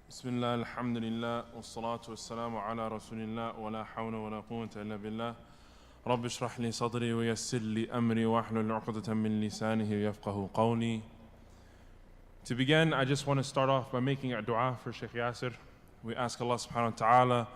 بسم الله الحمد لله والصلاة والسلام على رسول الله ولا حول ولا قوة إلا بالله رب اشرح لي صدري ويسر لي أمري واحلل عقدة من لسانه يفقه قولي. To begin, I just want to start off by making a dua for Sheikh Yasir. We ask Allah subhanahu wa ta'ala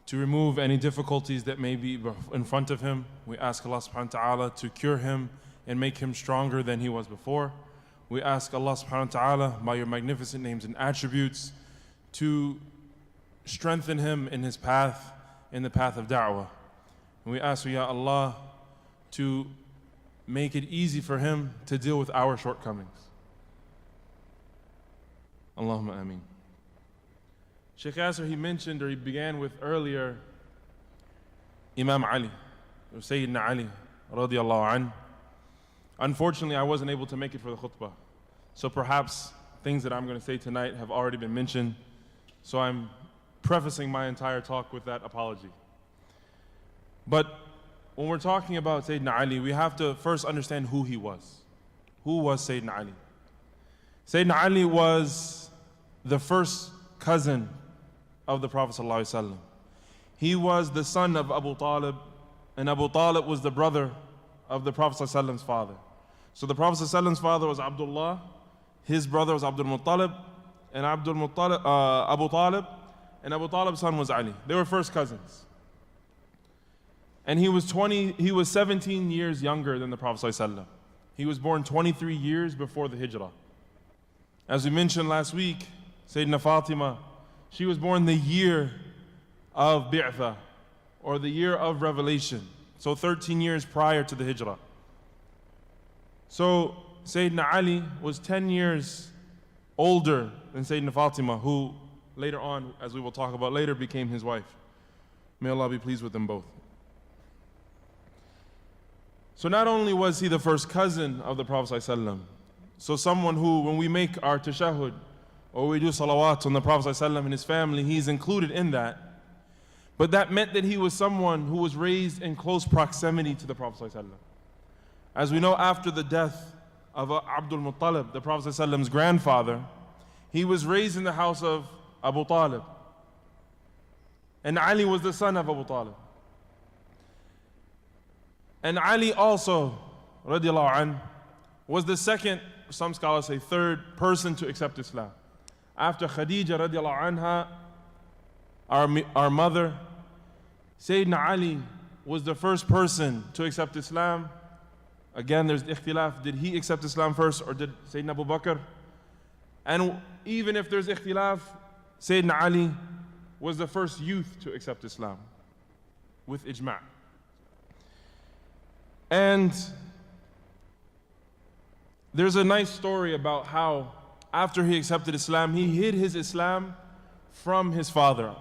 to remove any difficulties that may be in front of him. We ask Allah subhanahu wa ta'ala to cure him and make him stronger than he was before. We ask Allah subhanahu wa ta'ala by your magnificent names and attributes to strengthen him in his path, in the path of da'wah. And we ask you, Ya Allah, to make it easy for him to deal with our shortcomings. Allahumma ameen. Sheikh Yasir, he mentioned, or he began with earlier, Imam Ali, or Sayyidina Ali, radiallahu anh. Unfortunately, I wasn't able to make it for the khutbah. So perhaps things that I'm going to say tonight have already been mentioned. So I'm prefacing my entire talk with that apology. But when we're talking about Sayyidina Ali, we have to first understand who he was. Who was Sayyidina Ali? Sayyidina Ali was the first cousin of the Prophet ﷺ. He was the son of Abu Talib, and Abu Talib was the brother of the Prophet ﷺ's father. So the Prophet ﷺ's father was Abdullah, his brother was Abdul-Malik, and Abu Talib, and Abu Talib's son was Ali. They were first cousins. And he was 17 years younger than the Prophet ﷺ. He was born 23 years before the Hijrah. As we mentioned last week, Sayyidina Fatima, she was born the year of Bi'tha, or the year of revelation. So 13 years prior to the Hijrah. So Sayyidina Ali was 10 years older than Sayyidina Fatima, who later on, as we will talk about later, became his wife. May Allah be pleased with them both. So not only was he the first cousin of the Prophet ﷺ, so someone who, when we make our tashahhud, or we do salawat on the Prophet ﷺ and his family, he's included in that. But that meant that he was someone who was raised in close proximity to the Prophet ﷺ. As we know, after the death of Abdul-Malik, the Prophet ﷺ's grandfather, he was raised in the house of Abu Talib. And Ali was the son of Abu Talib. And Ali also, radiallahu anh, was the second, some scholars say third person to accept Islam. After Khadija radiallahu anha, our mother, Sayyidina Ali was the first person to accept Islam. Again, there's ikhtilaf, did he accept Islam first or did Sayyidina Abu Bakr? And even if there's ikhtilaf, Sayyidina Ali was the first youth to accept Islam with ijma'. And there's a nice story about how after he accepted Islam, he hid his Islam from his father,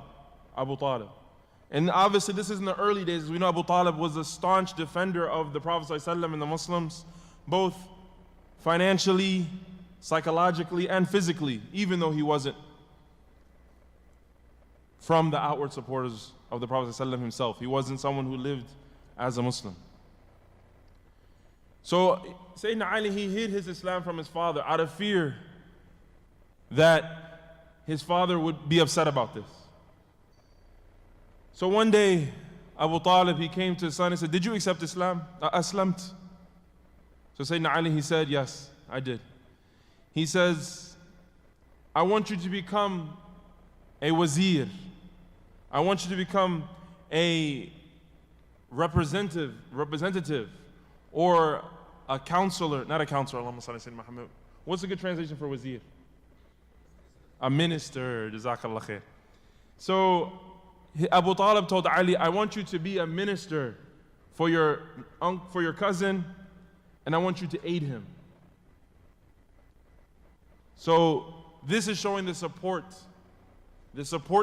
Abu Talib. And obviously this is in the early days. As we know, Abu Talib was a staunch defender of the Prophet ﷺ and the Muslims, both financially, psychologically, and physically, even though he wasn't from the outward supporters of the Prophet ﷺ himself. He wasn't someone who lived as a Muslim. So Sayyidina Ali, he hid his Islam from his father out of fear that his father would be upset about this. So one day, Abu Talib, he came to his son and said, "Did you accept Islam?" Aslamt. So Sayyidina Ali, he said, "Yes, I did." He says, "I want you to become a wazir. I want you to become a representative, or a counselor, not a counselor, Allahumma salli Sayyidina Muhammad. What's a good translation for wazir? A minister, jazakallah khair. So Abu Talib told Ali, "I want you to be a minister for your cousin, and I want you to aid him." So this is showing the support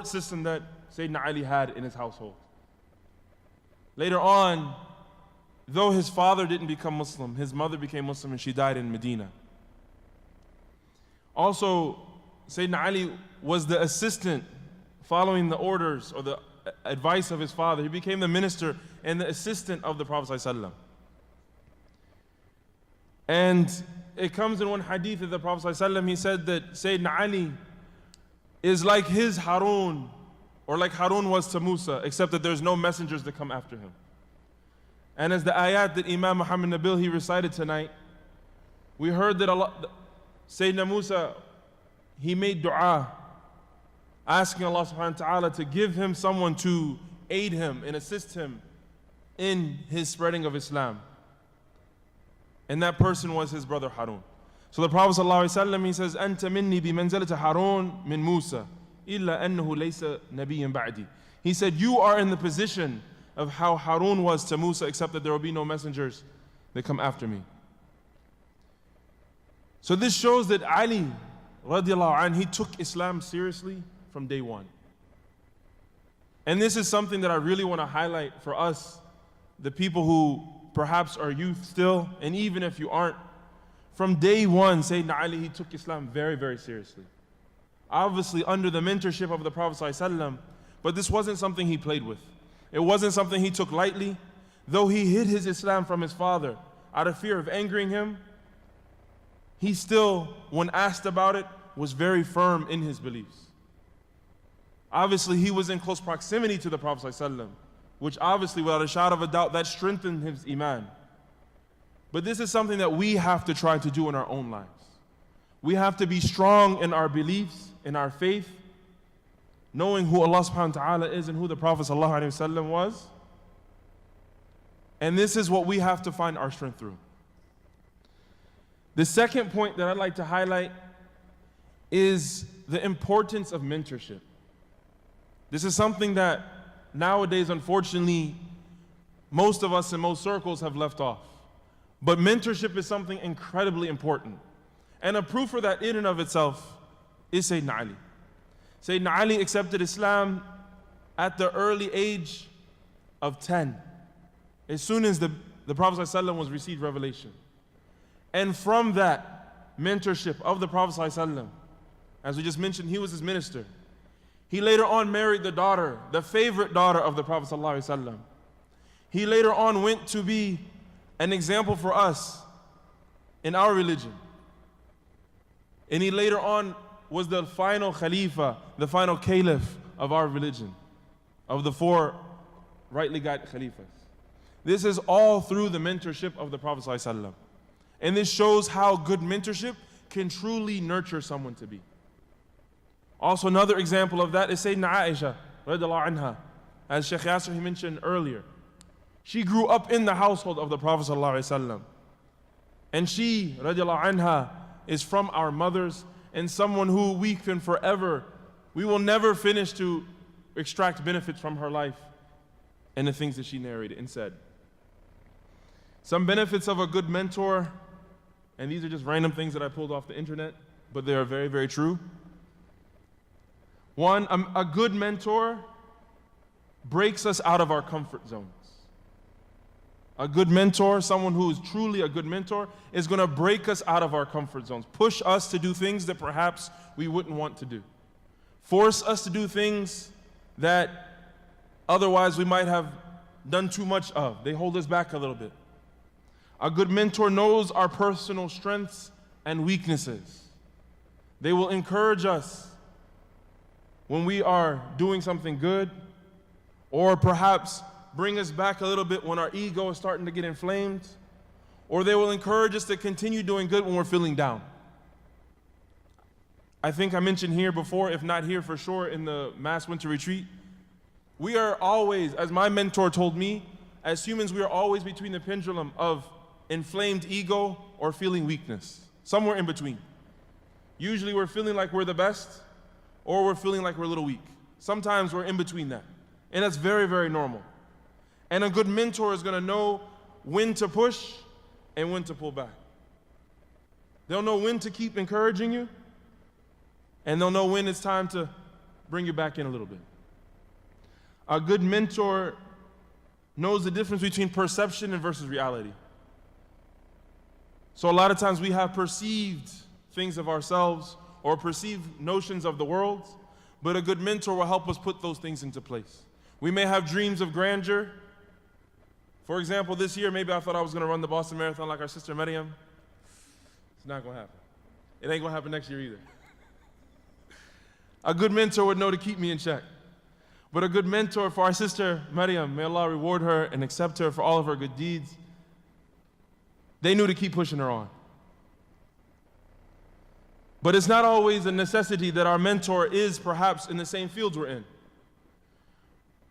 system that Sayyidina Ali had in his household. Later on, though his father didn't become Muslim, his mother became Muslim and she died in Medina. Also, Sayyidina Ali was the assistant following the orders or the advice of his father. He became the minister and the assistant of the Prophet ﷺ. And it comes in one hadith of the Prophet ﷺ, he said that Sayyidina Ali is like his Harun, or like Harun was to Musa, except that there's no messengers that come after him. And as the ayat that Imam Muhammad Nabil he recited tonight, we heard that Sayyidina Musa, he made dua, asking Allah subhanahu wa ta'ala to give him someone to aid him and assist him in his spreading of Islam. And that person was his brother Harun. So the Prophet ﷺ, he says, أنت مني بمنزلة هارون من موسى إلا أنه ليس نبيا بعدي. He said, you are in the position of how Harun was to Musa, except that there will be no messengers that come after me. So this shows that Ali radiallahu anh, he took Islam seriously from day one. And this is something that I really want to highlight for us, the people who perhaps are youth still, and even if you aren't. From day one, Sayyidina Ali, he took Islam very, very seriously. Obviously under the mentorship of the Prophet ﷺ, but this wasn't something he played with. It wasn't something he took lightly. Though he hid his Islam from his father out of fear of angering him, he still, when asked about it, was very firm in his beliefs. Obviously, he was in close proximity to the Prophet ﷺ, which obviously, without a shadow of a doubt, that strengthened his iman. But this is something that we have to try to do in our own lives. We have to be strong in our beliefs, in our faith, knowing who Allah subhanahu wa ta'ala is and who the Prophet ﷺ was. And this is what we have to find our strength through. The second point that I'd like to highlight is the importance of mentorship. This is something that nowadays, unfortunately, most of us in most circles have left off. But mentorship is something incredibly important. And a proof for that in and of itself is Sayyidina Ali. Sayyidina Ali accepted Islam at the early age of 10, as soon as the Prophet ﷺ was received revelation. And from that mentorship of the Prophet ﷺ, as we just mentioned, he was his minister. He later on married the daughter, the favorite daughter of the Prophet ﷺ. He later on went to be an example for us in our religion. And he later on was the final Khalifa, the final Caliph of our religion, of the 4 rightly guided Khalifas. This is all through the mentorship of the Prophet ﷺ. And this shows how good mentorship can truly nurture someone to be. Also, another example of that is Sayyidina Aisha, radiallahu anha. As Sheikh Yasser he mentioned earlier, she grew up in the household of the Prophet ﷺ. And she, radiallahu anha, is from our mothers and someone who we can forever, we will never finish to extract benefits from her life and the things that she narrated and said. Some benefits of a good mentor, and these are just random things that I pulled off the internet, but they are very, very true. One, a good mentor breaks us out of our comfort zones. A good mentor, someone who is truly a good mentor, is going to break us out of our comfort zones, push us to do things that perhaps we wouldn't want to do, force us to do things that otherwise we might have done too much of. They hold us back a little bit. A good mentor knows our personal strengths and weaknesses. They will encourage us when we are doing something good, or perhaps bring us back a little bit when our ego is starting to get inflamed, or they will encourage us to continue doing good when we're feeling down. I think I mentioned here before, if not here for sure, in the mass winter retreat, we are always, as my mentor told me, as humans we are always between the pendulum of inflamed ego or feeling weakness, somewhere in between. Usually we're feeling like we're the best, or we're feeling like we're a little weak. Sometimes we're in between that, and that's very, very normal. And a good mentor is going to know when to push and when to pull back. They'll know when to keep encouraging you, and they'll know when it's time to bring you back in a little bit. A good mentor knows the difference between perception and versus reality. So a lot of times we have perceived things of ourselves or perceived notions of the world, but a good mentor will help us put those things into place. We may have dreams of grandeur. For example, this year, maybe I thought I was going to run the Boston Marathon like our sister Maryam. It's not going to happen. It ain't going to happen next year either. A good mentor would know to keep me in check. But a good mentor for our sister Maryam, may Allah reward her and accept her for all of her good deeds, they knew to keep pushing her on. But it's not always a necessity that our mentor is perhaps in the same fields we're in.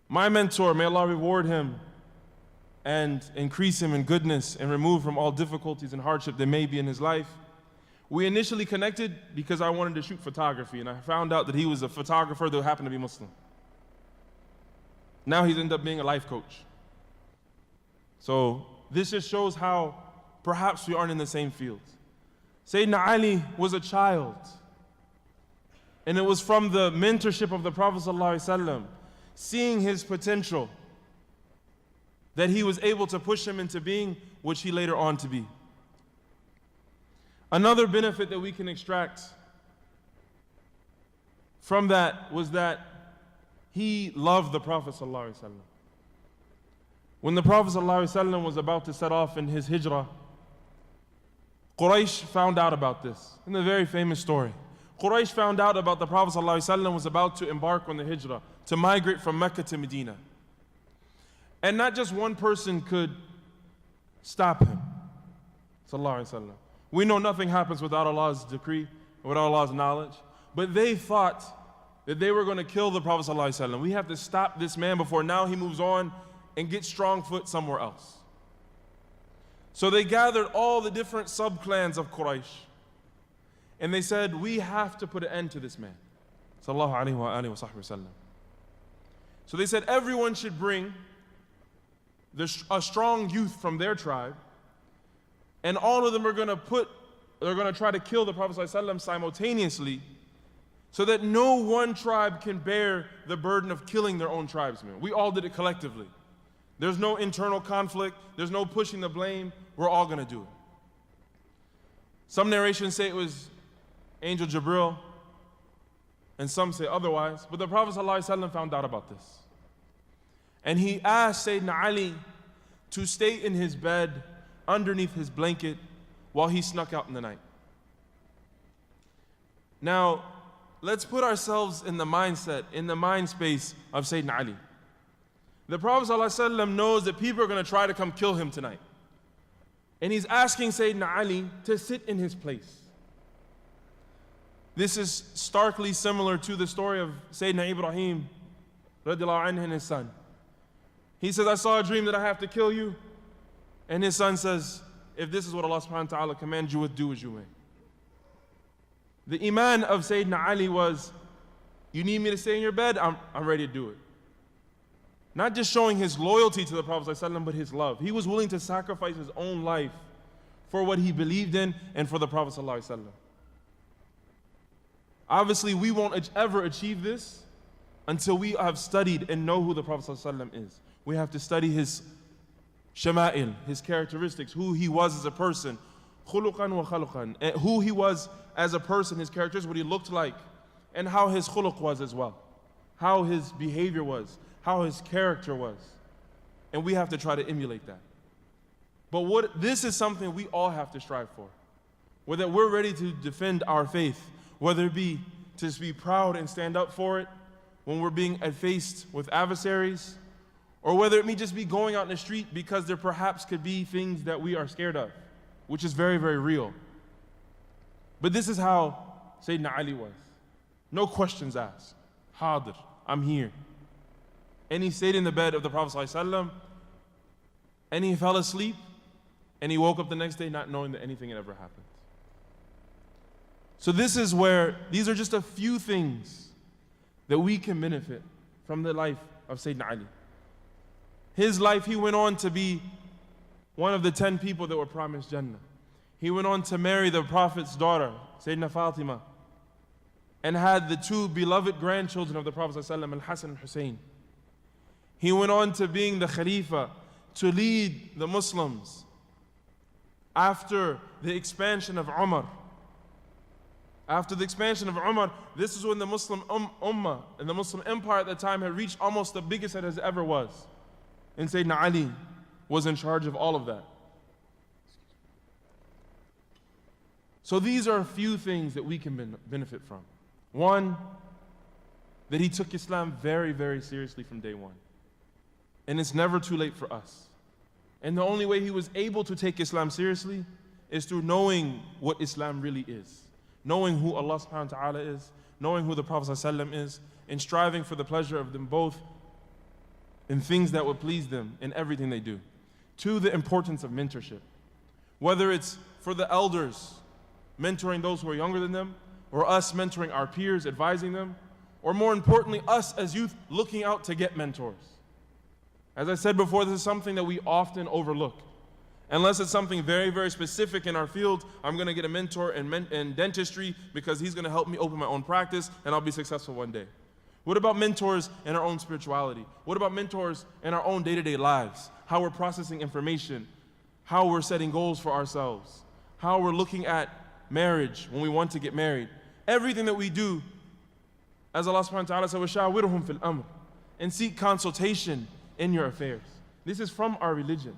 My mentor, may Allah reward him and increase him in goodness and remove from all difficulties and hardship that may be in his life. We initially connected because I wanted to shoot photography, and I found out that he was a photographer that happened to be Muslim. Now he's ended up being a life coach. So this just shows how perhaps we aren't in the same fields. Sayyidina Ali was a child, and it was from the mentorship of the Prophet ﷺ, seeing his potential, that he was able to push him into being which he later on to be. Another benefit that we can extract from that was that he loved the Prophet ﷺ. When the Prophet ﷺ was about to set off in his hijrah, Quraysh found out about this in a very famous story. Quraysh found out about the Prophet ﷺ was about to embark on the hijrah, to migrate from Mecca to Medina. And not just one person could stop him. Sallallahu Alaihi Wasallam. We know nothing happens without Allah's decree, without Allah's knowledge. But they thought that they were going to kill the Prophet ﷺ. We have to stop this man before now he moves on and gets strong foot somewhere else. So they gathered all the different sub-clans of Quraysh. And they said, we have to put an end to this man. Sallallahu Alaihi Wasallam. So they said everyone should bring a strong youth from their tribe, and all of them are going to try to kill the Prophet ﷺ simultaneously, so that no one tribe can bear the burden of killing their own tribesmen. We all did it collectively. There's no internal conflict, there's no pushing the blame, we're all going to do it. Some narrations say it was Angel Jibril, and some say otherwise, but the Prophet ﷺ found out about this. And he asked Sayyidina Ali to stay in his bed underneath his blanket while he snuck out in the night. Now, let's put ourselves in the mindset, in the mind space of Sayyidina Ali. The Prophet ﷺ knows that people are going to try to come kill him tonight. And he's asking Sayyidina Ali to sit in his place. This is starkly similar to the story of Sayyidina Ibrahim radiallahu anhu and his son. He says, I saw a dream that I have to kill you. And his son says, if this is what Allah subhanahu wa ta'ala commands you with, do as you may. The iman of Sayyidina Ali was, you need me to stay in your bed? I'm ready to do it. Not just showing his loyalty to the Prophet ﷺ, but his love. He was willing to sacrifice his own life for what he believed in and for the Prophet ﷺ. Obviously, we won't ever achieve this until we have studied and know who the Prophet ﷺ is. We have to study his shama'il, his characteristics, who he was as a person, khuluqan wa khaluqan, who he was as a person, his characteristics, what he looked like, and how his khuluq was as well, how his behavior was, how his character was. And we have to try to emulate that. But this is something we all have to strive for. Whether we're ready to defend our faith, whether it be to just be proud and stand up for it when we're being faced with adversaries, or whether it may just be going out in the street because there perhaps could be things that we are scared of, which is very, very real. But this is how Sayyidina Ali was. No questions asked. Hadir, I'm here. And he stayed in the bed of the Prophet ﷺ, and he fell asleep, and he woke up the next day not knowing that anything had ever happened. So this is where, these are just a few things that we can benefit from the life of Sayyidina Ali. His life, he went on to be one of the 10 people that were promised Jannah. He went on to marry the Prophet's daughter, Sayyidina Fatima, and had the two beloved grandchildren of the Prophet ﷺ, Al-Hasan and Hussein. He went on to being the Khalifa, to lead the Muslims after the expansion of Umar. After the expansion of Umar, this is when the Muslim Ummah and the Muslim Empire at the time had reached almost the biggest it has ever was. And Sayyidina Ali was in charge of all of that. So these are a few things that we can benefit from. One, that he took Islam very, very seriously from day one. And it's never too late for us. And the only way he was able to take Islam seriously is through knowing what Islam really is. Knowing who Allah subhanahu wa ta'ala is, knowing who the Prophet ﷺ is, and striving for the pleasure of them both in things that would please them in everything they do. To the importance of mentorship. Whether it's for the elders, mentoring those who are younger than them, or us mentoring our peers, advising them, or more importantly, us as youth looking out to get mentors. As I said before, this is something that we often overlook. Unless it's something very, very specific in our field, I'm going to get a mentor in dentistry because he's going to help me open my own practice and I'll be successful one day. What about mentors in our own spirituality? What about mentors in our own day-to-day lives? How we're processing information, how we're setting goals for ourselves, how we're looking at marriage when we want to get married. Everything that we do, as Allah subhanahu wa ta'ala said, وَشَاوِرْهُمْ فِي الْأَمْرِ, and seek consultation in your affairs. This is from our religion.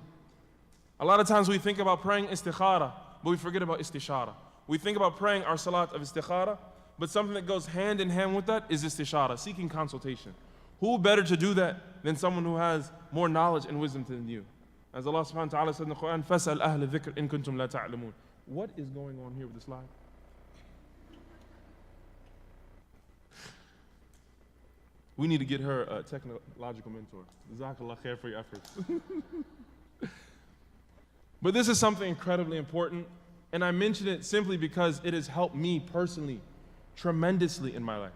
A lot of times we think about praying istikhara, but we forget about istishara. We think about praying our salat of istikhara, but something that goes hand in hand with that is istishara, seeking consultation. Who better to do that than someone who has more knowledge and wisdom than you? As Allah subhanahu wa ta'ala said in the Quran, فَاسْأَلْ أَهْلَ الذِّكْرِ إِن كُنتُمْ لَا تَعْلَمُونَ. What is going on here with the slide? We need to get her a technological mentor. Jazakallah khair for your efforts. But this is something incredibly important, and I mention it simply because it has helped me personally tremendously in my life.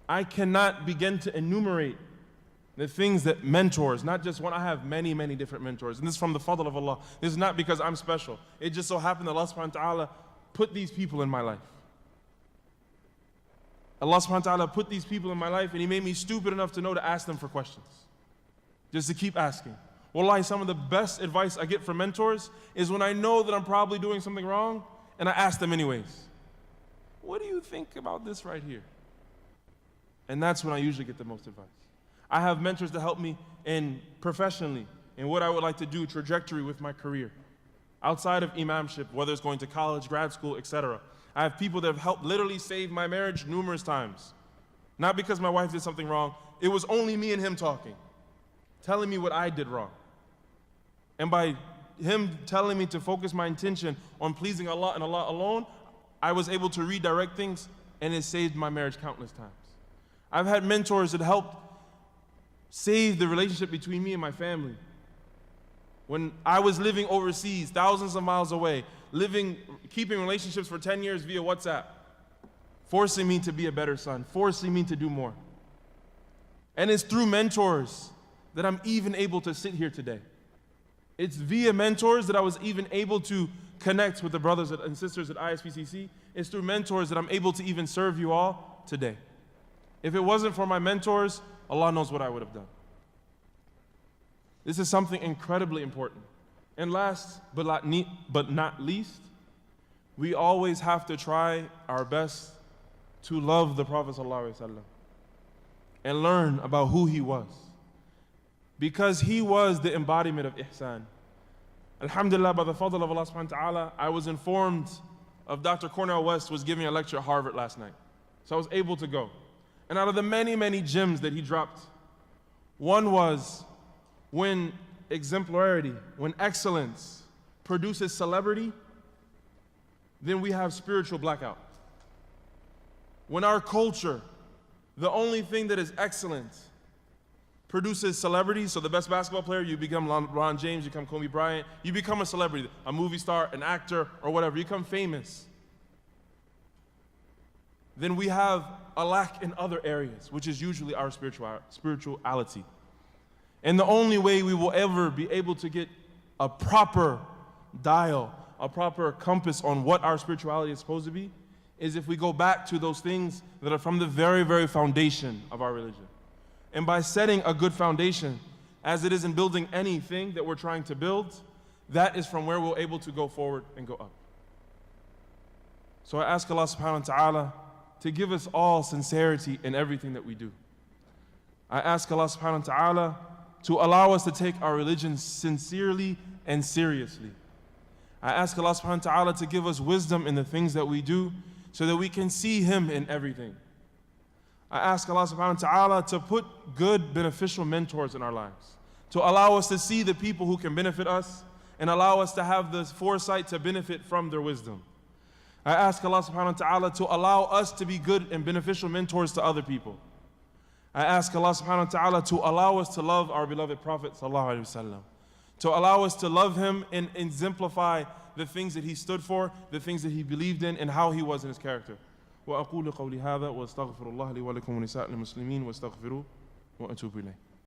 I cannot begin to enumerate the things that mentors, not just one, I have many, many different mentors, and this is from the fadl of Allah. This is not because I'm special. It just so happened that Allah subhanahu wa ta'ala put these people in my life. Allah subhanahu wa ta'ala put these people in my life and He made me stupid enough to know to ask them for questions. Just to keep asking. Wallahi, some of the best advice I get from mentors is when I know that I'm probably doing something wrong and I ask them anyways. What do you think about this right here? And that's when I usually get the most advice. I have mentors to help me professionally in what I would like to do, trajectory with my career. Outside of imamship, whether it's going to college, grad school, etc. I have people that have helped literally save my marriage numerous times. Not because my wife did something wrong. It was only me and him talking, telling me what I did wrong. And by him telling me to focus my intention on pleasing Allah and Allah alone, I was able to redirect things and it saved my marriage countless times. I've had mentors that helped save the relationship between me and my family. When I was living overseas, thousands of miles away, keeping relationships for 10 years via WhatsApp, forcing me to be a better son, forcing me to do more. And it's through mentors that I'm even able to sit here today. It's via mentors that I was even able to connect with the brothers and sisters at ISPCC. It's through mentors that I'm able to even serve you all today. If it wasn't for my mentors, Allah knows what I would have done. This is something incredibly important. And last but not least, we always have to try our best to love the Prophet ﷺ and learn about who he was. Because he was the embodiment of ihsan. Alhamdulillah, by the fadl of Allah subhanahu wa ta'ala, I was informed of Dr. Cornel West was giving a lecture at Harvard last night. So I was able to go. And out of the many, many gems that he dropped, one was when exemplarity, when excellence produces celebrity, then we have spiritual blackout. When our culture, the only thing that is excellent, produces celebrity, so the best basketball player, you become LeBron James, you become Kobe Bryant, you become a celebrity, a movie star, an actor, or whatever, you become famous. Then we have a lack in other areas, which is usually our spirituality. And the only way we will ever be able to get a proper dial, a proper compass on what our spirituality is supposed to be, is if we go back to those things that are from the very, very foundation of our religion. And by setting a good foundation, as it is in building anything that we're trying to build, that is from where we're able to go forward and go up. So I ask Allah subhanahu wa ta'ala to give us all sincerity in everything that we do. I ask Allah subhanahu wa ta'ala to allow us to take our religion sincerely and seriously. I ask Allah subhanahu wa ta'ala to give us wisdom in the things that we do so that we can see Him in everything. I ask Allah subhanahu wa ta'ala to put good, beneficial mentors in our lives, to allow us to see the people who can benefit us and allow us to have the foresight to benefit from their wisdom. I ask Allah subhanahu wa ta'ala to allow us to be good and beneficial mentors to other people. I ask Allah subhanahu wa ta'ala to allow us to love our beloved Prophet sallallahu alaihi wasallam, to allow us to love him and exemplify the things that he stood for, the things that he believed in, and how he was in his character. وأقول قولي هذا وأستغفر الله لي ولكم ولسائر المسلمين واستغفروه وأتوب إليه.